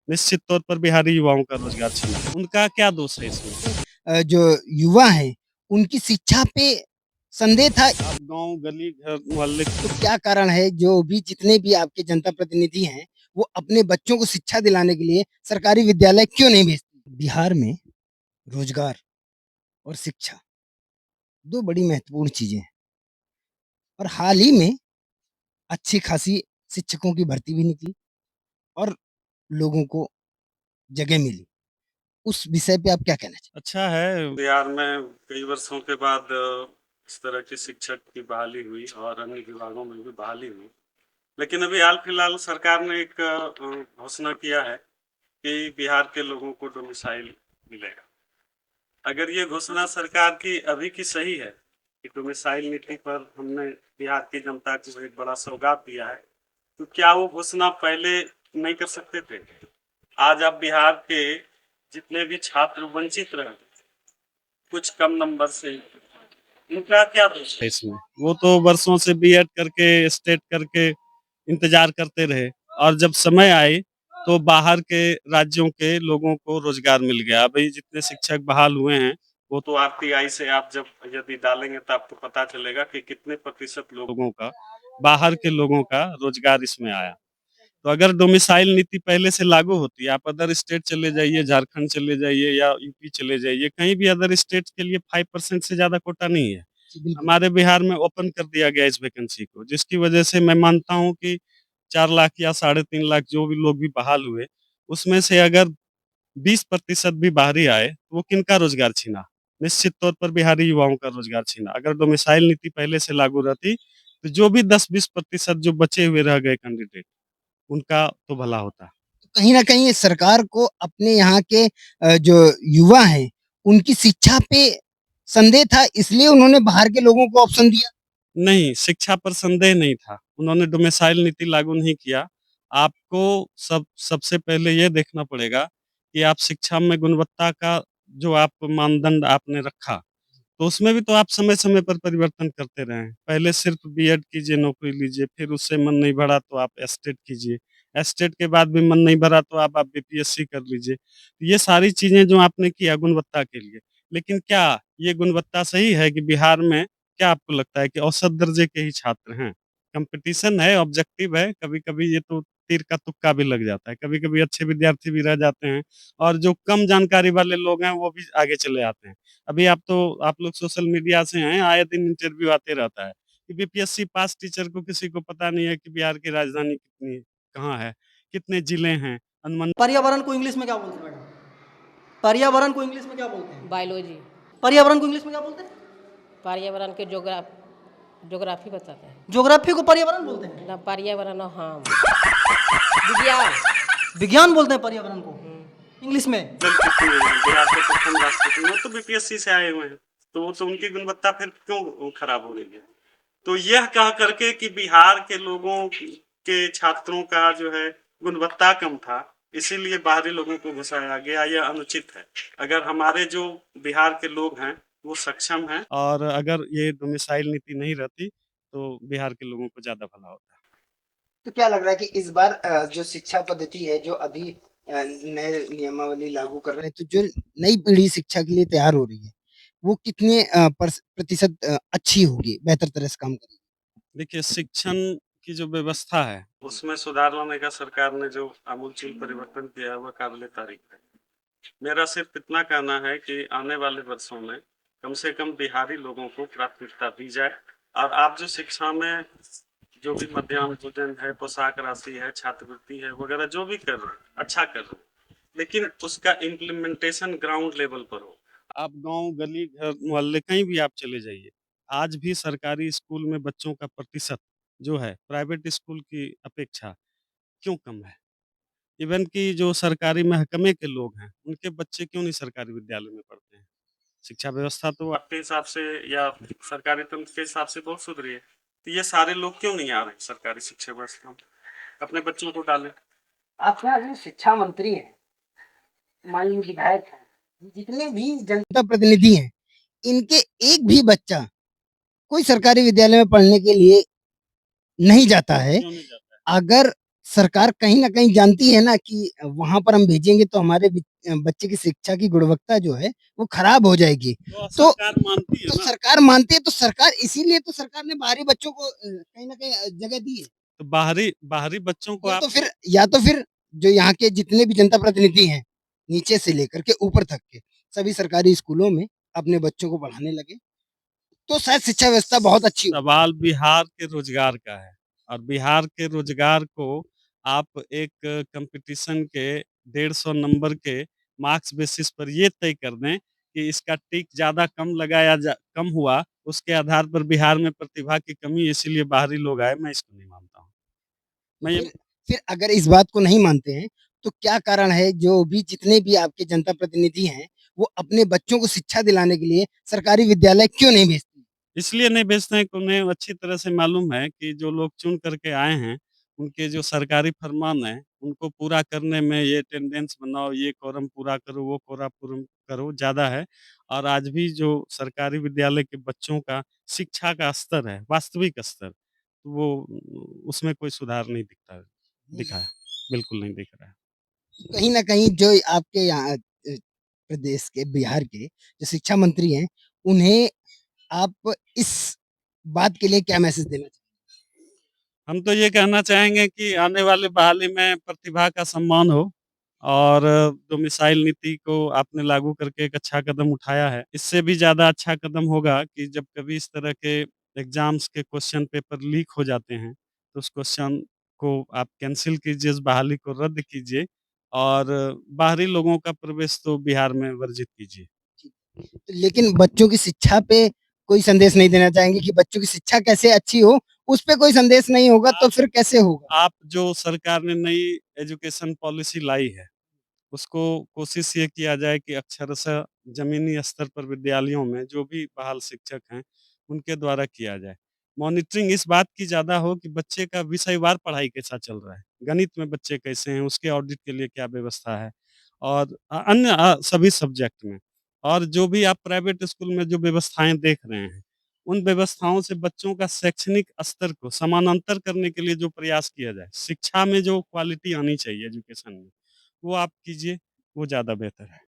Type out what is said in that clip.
निश्चित तौर पर बिहारी युवाओं का रोजगार छीना। उनका क्या दोष है इसमें? जो युवा हैं, उनकी शिक्षा पे संदेह था। आप गाँव, गली, घर, मोहल्ले तो क्या कारण है जो भी जितने भी आपके जनता प्रतिनिधि हैं, वो अपने बच्चों को शिक्षा दिलाने के लिए सरकारी विद्यालय क्यों नहीं भेजते? बिहार में रोजगार और शिक्षा 2 बड़ी महत्वपूर्ण चीज़ें हैं और हाल ही में अच्छी खासी शिक्षकों की भर्ती भी निकली और लोगों को जगह मिली। उस विषय पे आप क्या कहना चाहेंगे? अच्छा है, बिहार में कई वर्षों के बाद इस तरह के शिक्षक की बहाली हुई और अन्य विभागों में भी बहाली हुई। लेकिन अभी हाल-फिलहाल सरकार ने एक घोषणा किया है कि बिहार के लोगों को डोमिसाइल मिलेगा। अगर ये घोषणा सरकार की अभी की सही है कि डोमिसाइल नीति पर हमने बिहार की जनता को एक बड़ा सौगात दिया है, तो क्या वो घोषणा पहले नहीं कर सकते थे? आज आप बिहार के जितने भी छात्र वंचित रहे, कुछ कम नंबर से, इनका क्या दोष है इसमें? वो तो वर्षों से बीएड करके, स्टेट करके इंतजार करते रहे और जब समय आए तो बाहर के राज्यों के लोगों को रोजगार मिल गया। अभी जितने शिक्षक बहाल हुए हैं, वो तो आरटीआई से आप जब यदि डालेंगे तो आपको पता चलेगा कि कितने प्रतिशत लोगों का, बाहर के लोगों का रोजगार इसमें आया। तो अगर डोमिसाइल नीति पहले से लागू होती, आप अदर स्टेट चले जाइए, झारखंड चले जाइए या यूपी चले जाइए, कहीं भी अदर स्टेट के लिए 5% से ज़्यादा कोटा नहीं है। जी, बिल्कुल। हमारे बिहार में ओपन कर दिया गया इस वैकेंसी को, जिसकी वजह से मैं मानता हूँ कि 4 लाख या साढ़े 3 लाख जो भी लोग भी बहाल हुए, उसमें से अगर 20% भी बाहरी आए, तो वो किनका रोजगार छीना? निश्चित तौर पर बिहारी युवाओं का रोजगार छीना। अगर डोमिसाइल नीति पहले से लागू रहती, तो जो भी 10-20% जो बचे हुए रह गए कैंडिडेट, उनका तो भला होता। कहीं न कहीं सरकार को अपने यहाँ के जो युवा हैं, उनकी शिक्षा पे संदेह था इसलिए उन्होंने बाहर के लोगों को ऑप्शन दिया। नहीं, शिक्षा पर संदेह नहीं था। उन्होंने डोमिसाइल नीति लागू नहीं किया। आपको सबसे पहले ये देखना पड़ेगा कि आप शिक्षा में गुणवत्ता का जो आप मानदंड आपने रखा, तो उसमें भी तो आप समय-समय पर परिवर्तन करते रहे हैं। पहले सिर्फ़ बीएड कीजिए, नौकरी लीजिए, फिर उससे मन नहीं भरा तो आप एस्टेट कीजिए। एस्टेट के बाद भी मन नहीं भरा तो आप बीपीएससी कर लीजिए। तो ये सारी चीज़ें जो आपने किया गुणवत्ता के लिए, लेकिन क्या ये गुणवत्ता सही है कि बिहार में क्या आपको लगता है कि औसत दर्जे के ही छात्र हैं? कॉम्पिटिशन है, ऑब्जेक्टिव है, कभी-कभी ये तो तीर का तुक्का भी लग जाता है। कभी-कभी अच्छे विद्यार्थी भी रह जाते हैं और जो कम जानकारी वाले लोग हैं, वो भी आगे चले आते हैं। अभी आप लोग सोशल मीडिया से हैं, आए दिन इंटरव्यू आते रहता है कि बीपीएससी पास टीचर को किसी को पता नहीं है कि बिहार की राजधानी कितनी कहाँ है, कितने जिले हैं, अनुमंडल पर्यावरण को इंग्लिश में क्या बोलते हैं मैडम? पर्यावरण को इंग्लिश में क्या बोलते हैं? बायोलॉजी। पर्यावरण को इंग्लिश में क्या बोलते हैं? पर्यावरण के ज्योग्राफी बताते हैं ज्योग्राफी को पर्यावरण बोलते हैं। ना, पर्यावरण और हाँ विज्ञान। विज्ञान बोलते हैं पर्यावरण को इंग्लिश में। कितने हैं, बिहार के प्रथम राष्ट्रपति, वो तो बीपीएससी से आए हुए हैं, तो वो तो उनकी गुणवत्ता फिर क्यों खराब हो रही है? तो यह कह करके कि बिहार के लोगों के छात्रों का जो है गुणवत्ता कम था, इसीलिए बाहरी लोगों को घुसाया गया, यह अनुचित है। अगर हमारे जो बिहार के लोग हैं वो सक्षम हैं और अगर ये डोमिसाइल नीति नहीं रहती तो बिहार के लोगों को ज़्यादा भला होता। तो क्या लग रहा है कि इस बार जो शिक्षा पद्धति है जो अभी नए नियमावली लागू कर रहे हैं, तो जो नई पीढ़ी शिक्षा के लिए तैयार हो रही है, वो कितने प्रतिशत अच्छी होगी, बेहतर तरह से काम करेगी? देखिए, शिक्षण की जो व्यवस्था है, उसमें सुधार लाने का सरकार ने जो आमूलचूल परिवर्तन किया है, वह काबिल-ए-तारीफ़ है। मेरा सिर्फ इतना कहना है कि आने वाले वर्षों में कम से कम बिहारी लोगों को प्राथमिकता दी जाए और आप जो शिक्षा में जो भी मध्याह्न भोजन है, पोशाक राशि है, छात्रवृत्ति है वगैरह जो भी कर रहे हैं, अच्छा कर रहे हैं, लेकिन उसका इम्प्लीमेंटेशन ग्राउंड लेवल पर हो। आप गाँव, गली, घर, मोहल्ले कहीं भी आप चले जाइए, आज भी सरकारी स्कूल में बच्चों का प्रतिशत जो है, प्राइवेट स्कूल की अपेक्षा क्यों कम है? इवन कि जो सरकारी महकमे के लोग हैं, उनके बच्चे क्यों नहीं सरकारी विद्यालय में पढ़ते हैं? शिक्षा व्यवस्था तो आपके हिसाब से या सरकारी तंत्र के हिसाब से बहुत सुधरी है। तो ये सारे लोग क्यों नहीं आ रहे हैं सरकारी शिक्षा व्यवस्था में? अपने बच्चों को डालें। आपके यहाँ जो शिक्षा मंत्री हैं, मान लीजिए विधायक हैं, जितने भी जनता प्रतिनिधि हैं, इनके एक भी बच्चा कोई सरकारी विद्यालय में पढ़ने के लिए नहीं जाता है। क्यों नहीं जाता है? अगर सरकार कहीं न कहीं जानती है ना कि वहाँ पर हम भेजेंगे तो हमारे बच्चे की शिक्षा की गुणवत्ता जो है वो खराब हो जाएगी। तो तो सरकार मानती है ना। सरकार मानती है तो सरकार इसीलिए तो सरकार ने बाहरी बच्चों को कहीं न कहीं जगह दी है। तो बाहरी बाहरी बच्चों को आप या तो फिर जो यहाँ के जितने भी जनता प्रतिनिधि हैं, नीचे से लेकर के ऊपर तक के, सभी सरकारी स्कूलों में अपने बच्चों को पढ़ाने लगे, तो शायद शिक्षा व्यवस्था बहुत अच्छी हो। सवाल बिहार के रोजगार का है और बिहार के रोजगार को आप एक कंपटीशन के 150 नंबर के मार्क्स बेसिस पर ये तय कर दें कि इसका टिक ज़्यादा कम लगाया जा कम हुआ, उसके आधार पर बिहार में प्रतिभा की कमी है इसीलिए बाहरी लोग आए, मैं इसको नहीं मानता हूँ। तो मैं ये फिर अगर इस बात को नहीं मानते हैं, तो क्या कारण है जो भी जितने भी आपके जनता प्रतिनिधि हैं, वो अपने बच्चों को शिक्षा दिलाने के लिए सरकारी विद्यालय क्यों नहीं भेजते? इसलिए नहीं बेचते हैं कि उन्हें अच्छी तरह से मालूम है कि जो लोग चुन करके आए हैं, उनके जो सरकारी फरमान हैं, उनको पूरा करने में ये अटेंडेंस बनाओ, ये कोरम पूरा करो, वो कोरा पूरम करो, ज़्यादा है। और आज भी जो सरकारी विद्यालय के बच्चों का शिक्षा का स्तर है, वास्तविक स्तर, वो उसमें कोई सुधार नहीं दिखा है। बिल्कुल नहीं दिख रहा है। कहीं न कहीं जो आपके यहाँ प्रदेश के, बिहार के जो शिक्षा मंत्री हैं, उन्हें आप इस बात के लिए क्या मैसेज देना चाहेंगे? हम तो ये कहना चाहेंगे कि आने वाले बहाली में प्रतिभा का सम्मान हो और जो मिसाइल नीति को आपने लागू करके एक अच्छा कदम उठाया है। इससे भी ज़्यादा अच्छा कदम होगा कि जब कभी इस तरह के एग्ज़ाम्स के क्वेश्चन पेपर लीक हो जाते हैं, तो उस क्वेश्चन को आप कैंसल कीजिए, इस बहाली को रद्द कीजिए और बाहरी लोगों का प्रवेश तो बिहार में वर्जित कीजिए। लेकिन बच्चों की शिक्षा पे कोई संदेश नहीं देना चाहेंगे कि बच्चों की शिक्षा कैसे अच्छी हो, उस पे कोई संदेश नहीं होगा तो आप फिर कैसे होगा? आप जो सरकार ने नई एजुकेशन पॉलिसी लाई है, उसको कोशिश ये किया जाए कि अक्षरशः ज़मीनी स्तर पर विद्यालयों में जो भी बहाल शिक्षक हैं, उनके द्वारा किया जाए। मॉनिटरिंग इस बात की ज़्यादा हो कि बच्चे का विषयवार पढ़ाई कैसा चल रहा है, गणित में बच्चे कैसे हैं, उसके ऑडिट के लिए क्या व्यवस्था है और अन्य सभी सब्जेक्ट में। और जो भी आप प्राइवेट स्कूल में जो व्यवस्थाएँ देख रहे हैं, उन व्यवस्थाओं से बच्चों का शैक्षणिक स्तर को समानांतर करने के लिए जो प्रयास किया जाए, शिक्षा में जो क्वालिटी आनी चाहिए एजुकेशन में, वो आप कीजिए, वो ज़्यादा बेहतर है।